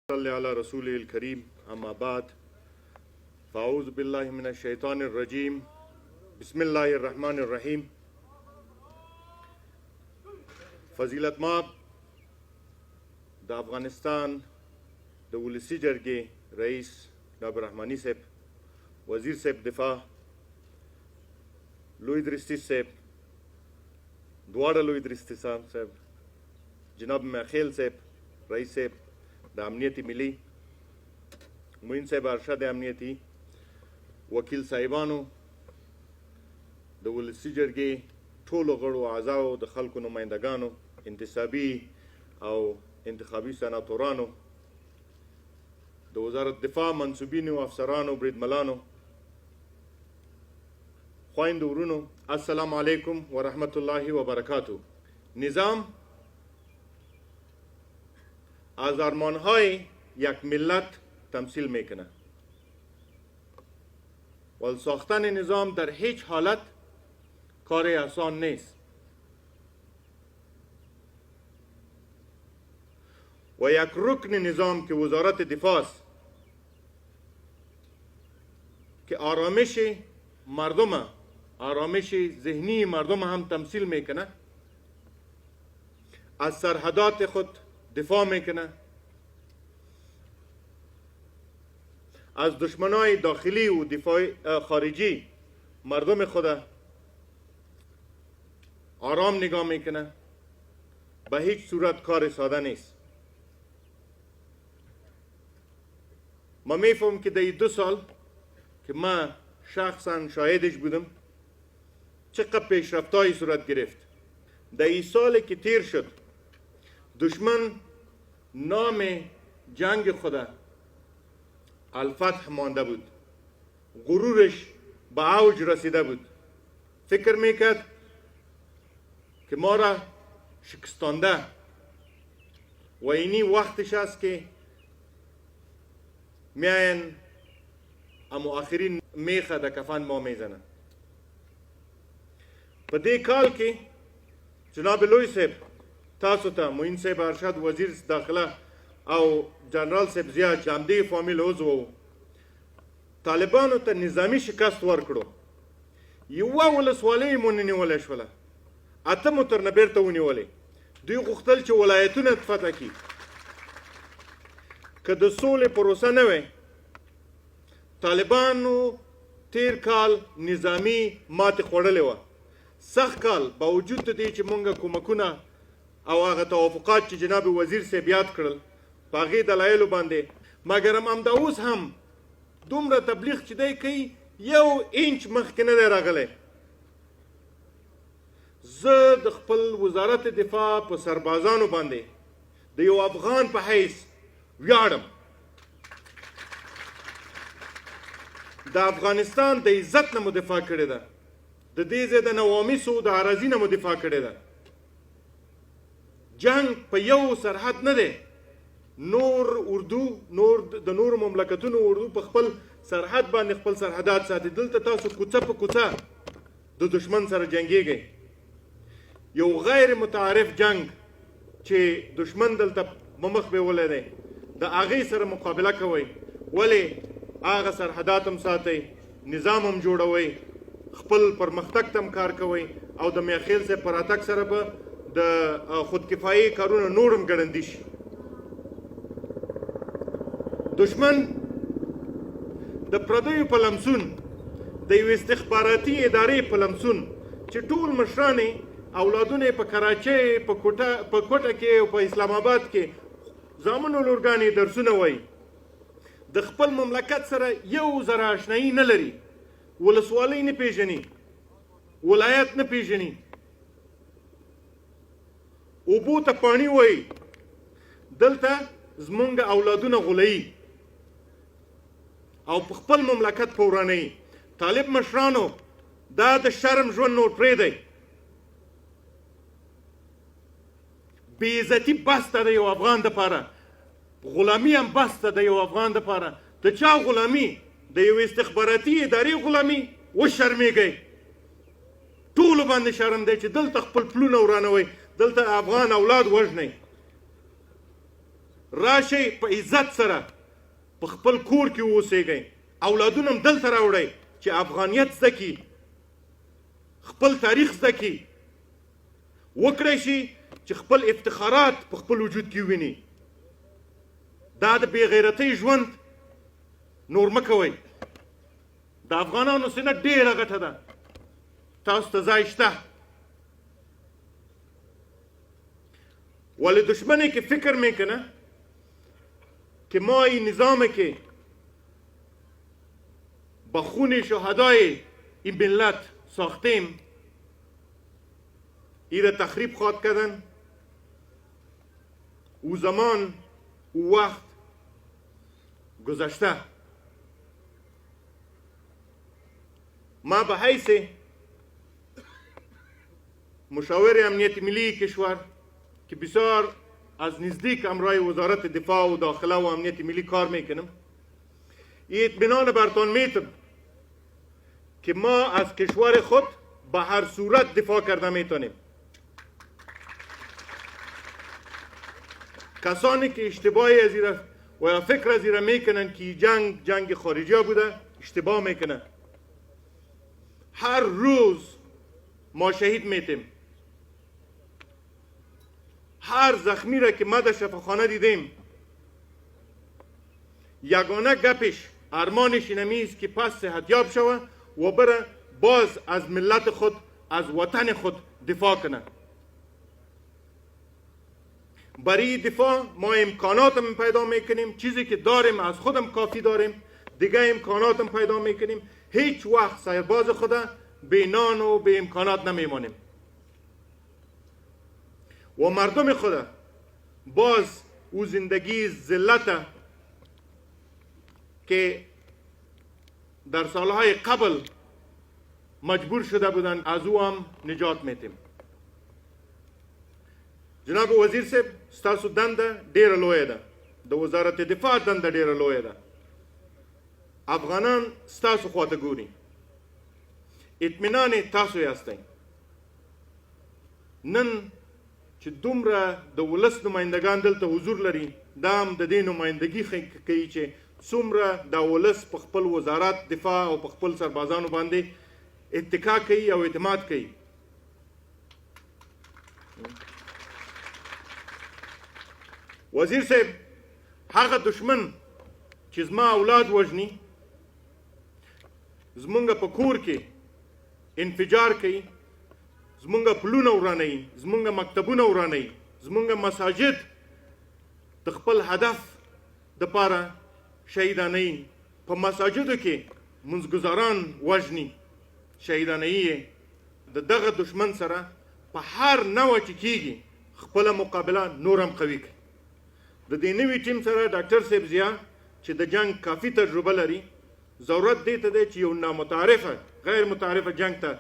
صلی علی رسول الکریم اما بعد فاعوذ بالله من الشیطان الرجیم بسم الله الرحمن الرحیم. فضیلت ماب د افغانستان د ولسی جرګې رئیس ناب رحمانی صاحب، وزیر صاحب دفاع لوی درستی صاحب، دواړه لوی درستی صاحب، جناب میخیل صاحب رئیس صاحب د امنیت ملی، معین صاحب ارشد امنیتی، وکیل صاحبانو، د ولسی جرګې ټولو غړو اعضاو، د خلکو نمایندګانو، انتصابي او انتخابي سناتورانو، د وزارت دفاع منصوبینو، افسرانو، بریدملانو، خویندو ورونو، السلام علیکم ورحمت الله وبرکاتو. نظام از آرمانهای یک ملت تمثیل میکنه و ساختن نظام در هیچ حالت کار آسان نیست و یک رکن نظام که وزارت دفاع است که آرامش مردم، آرامش ذهنی مردم هم تمثیل میکنه، از سرحدات خود دفاع میکنه، از دشمنای داخلی و دفاع خارجی مردم خود آرام نگاه میکنه، به هیچ صورت کار ساده نیست. ما میفهم که در 2 سال که من شخصا شاهدش بودم چقدر پیشرفت‌های صورت گرفت. در این سال که تیر شد دشمن نام جنگ خود الفتح مانده بود، غرورش به اوج رسیده بود، فکر میکرد که ما را شکستانده و اینی وقتش است که میاین اما آخرین میخه در کفن ما میزنن. په دې کال کې جناب لوی صاحب تاسو ته، معین صاحب ارشد وزیر داخله او جنرال صاحب ضیا چې همدې فامیل عضو وو، طالبانو ته نظامی شکست ورکړو. یوه ولسوالۍ مو نه نیولی شوله، 8 مو ترنه بیرته ونیولې. دوی غوښتل چې ولایتونه فتح کړي. که د سولې پروسه نه وی، طالبانو تیر کال نظامی ماتې خوړلې وه. سخت کال باوجود د دې چې مونږ کومکونه او هغه توافقات چې جناب وزیر صاحب یاد کړل په هغې دلایلو باندې، مګر همدا اوس هم دومره تبلیغ چې دی کوي 1 انچ مخکې نه دی راغلی. زه د خپل وزارت دفاع په سربازانو باندې د یو افغان په حیث ویاړم. د افغانستان د عزت نه مو دفاع کړې ده، د دې ځای د نوامیسو د اراضي نه مو دفاع کړې ده. جنگ په یو سرحد نه دی، نور اردو، نور د نور مملکتونو اردو په خپل سرحد باندې خپل سرحدات ساتي. دلته تاسو کوڅه په کوڅه د دشمن سره جنگیږئ. یو غیر متعارف جنگ چې دشمن دلته مخ بیولی دی، د هغې سره مقابله کوئ. ولې هغه سرحدات هم ساتئ، نظام هم جوړوئ، خپل پرمختګ ته هم کار کوئ او د میخیل صاحب په راتګ سره به د خودکفایي کارونه نور هم ګړندي شي. دشمن د پردیو په لمسون، د یو استخباراتي ادارې په لمسون چې ټول مشران اولادونه یې په کراچۍ، په کوټه کې او په اسلام آباد کې زامنو لورګانې درسونه وایي، د خپل مملکت سره یو ذره اشنایي نه لري، ولسوالۍ نه پیژني، ولایت نه پیژني، اوبو ته پاڼي وایي، دلته زمونږ اولادونه غولوي او په خپل مملکت په ورانوي. طالب مشرانو، دا د شرم ژوند نور پرېږدئ. بې عزتي بس ده د یو افغان دپاره، غلامي هم بس ده د یو افغان دپاره. د چا غلامي؟ د یو استخباراتي ادارې غلامي. وشرمېږئ، ټولو باندې شرم دی چې دلته خپل پلونه ورانوئ، دلته افغان اولاد وژنئ. راشئ په عزت سره په خپل کور کې واوسېږئ، اولادونه هم دلته راوړئ چې افغانیت زده کړي، خپل تاریخ زده کړي، وکړی شي چې خپل افتخارات په خپل وجود کې وویني. دا د بې غیرتۍ ژوند نور مه کوئ. د افغانانو سینه ډېره غټه ده، تاسو ته ځای شته. ولی دشمنی که فکر میکنه که ما این نظام که با خون شهدای این ملت ساختیم این را تخریب خواهد کردن، او زمان او وقت گذشته. ما به حیث مشاور امنیت ملی کشور که بسیار از نزدیک همراه وزارت دفاع و داخله و امنیت ملی کار میکنم، این اطمینان برتان میتم که ما از کشور خود به هر صورت دفاع کرده میتونیم. کسانی که اشتباهی از ایره و یا فکر از ایره میکنن که جنگ خارجی بوده، اشتباه میکنن. هر روز ما شهید میتیم. هر زخمی را که ما در شفاخانه دیدیم، یگانه گپش ارمانش اینمی است که پس صحتیاب شوه و بره باز از ملت خود، از وطن خود دفاع کنه. برای دفاع ما امکاناتم پیدا میکنیم، چیزی که داریم از خودم کافی داریم، دیگه امکاناتم پیدا میکنیم. هیچ وقت سرباز خدا به نان و به امکانات نمیمانیم. و مردم خدا باز او زندگی ذلت که در سالهای قبل مجبور شده بودن از او هم نجات میتیم. جناب وزیر صاحب، ستاسو دنده ډیره لویه ده، د وزارت دفاع دنده ډیره لویه ده. افغانان ستاسو خواته ګوري، اطمینان تاسو یاستئ. نن چې دومره د ولس نمایندگان دلته حضور لري، دا هم د دې نمایندګي کوي چې څومره د ولس په خپل وزارت دفاع او په خپل سربازانو باندې اتکا کوي او اعتماد کوي. وزیر صاحب، هغه دشمن چې زما اولاد وژني، زمونږ په کور کې انفجار کوي، زمونږ پلونه ورانوي، زمونږ مکتبونه ورانوي، زمونږ مساجد د خپل هدف دپاره شهیدانوي، په مساجدو کې منځګزاران وژني، شهیدانوي. د دغه دشمن سره په هر نوع چې کیږي خپله مقابله نور هم قوي کړي. د دې نوي ټیم سره ډاکټر صاحب ضیا چې د جنگ کافي تجربه لري، ضرورت دې ته دی چې یو نامتعارفه غیر متعارفه جنگ ته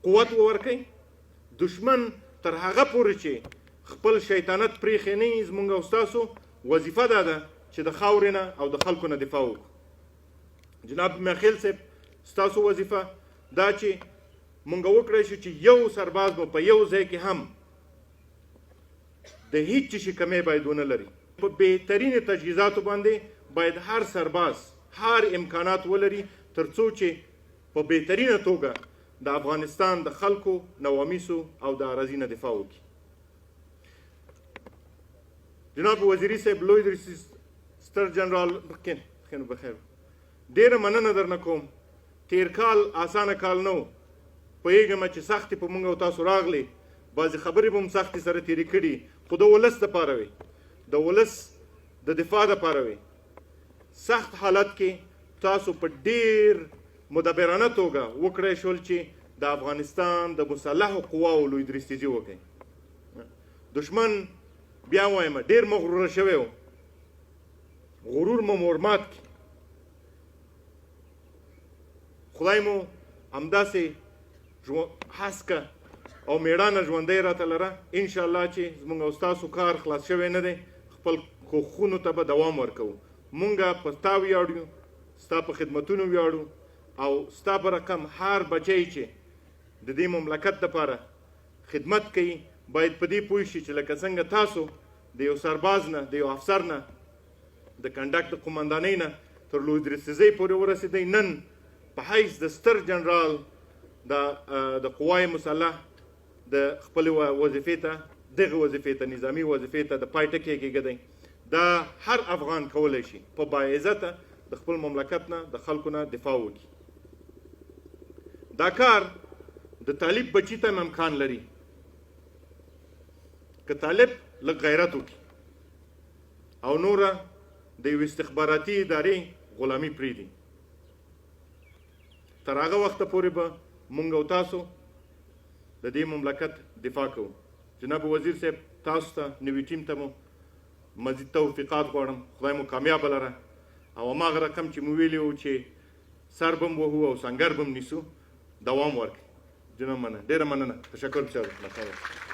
قوت ورکړي. دشمن تر هغه پورې چې خپل شیطانت پرېښی نه وي، زموږ او ستاسو وظیفه دا ده چې د خاورې نه او د خلکو نه دفاع وکړو. جناب میاخیل صاحب، ستاسو وظیفه دا چې مونږ وکړی شو چې یو سرباز به په یو ځای کې هم د هیڅ شي کمی باید ونه لري. په بهترین تجهیزاتو باندې باید هر سرباز هر امکانات ولري تر څو چې په بهترینه توګه د افغانستان د خلکو، نوامیسو او د اراضي نه دفاع وکړي. جناب وزیري صاحب، لوی درسي ستر جنرال خینو بخیر، ډیره مننه درنه کوم. تیر کال اسانه کال نه و، پوهېږم چې سختې په موږ او تاسو راغلې، بعضې خبرې به هم سختې سره تېرې کړي، خو د ولس دپاره وي، د ولس د دفاع دپاره وي. سخت حالت کې تاسو په ډېر مدبرانه توګه وکړی شول چې د افغانستان د مسلحو قواو لوی درستیزي وکړئ. دشمن بیا وایم ډېر مغروره شوی و، غرور مو مورمات کړي. خدای مو همداسې هسکه او میړانه ژوندی راته لره. انشاءالله چې زموږ او ستاسو کار خلاص شوی نه دی، خپل کوښښونو ته به دوام ورکوو. مونږ په ستا ویاړو، ستا په خدمتونو ویاړو، او ستا په رقم هر بچی چې د دې مملکت دپاره خدمت کوي باید په دې پوه شي چې لکه څنګه تاسو د یو سرباز نه د یو افسر نه د کنډک د قمندانۍ نه تر لوی درستیزۍ پورې ورسېدی. نن په حیث د ستر جنرال د قوای مسلح د خپلې وظیفې ته دغه وظیفې ته نظامي وظیفې ته د پای ټکی کېږدی. دا هر افغان کولی شي په باعزته د خپل مملکت نه د خلکو نه دفاع وکړي. دا کار د طالب بچي ته هم امکان لري که طالب لږ غیرت وکړي او نوره د یو استخباراتي ادارې غلامي پرېږدي. تر هغه وخته پورې به موږ او تاسو د دې مملکت دفاع کوو. جناب وزیر صاحب، تاسو ته نوي ټیم ته مو مزید توفیقات غواړم. خدای مو کامیابه لره او هماغه رقم چې مو ویلي وو چې سر به م وهو او سنګر به م نیسو دوام ورکړي. جناب مننه، ډېره مننه، تشکر بسیار.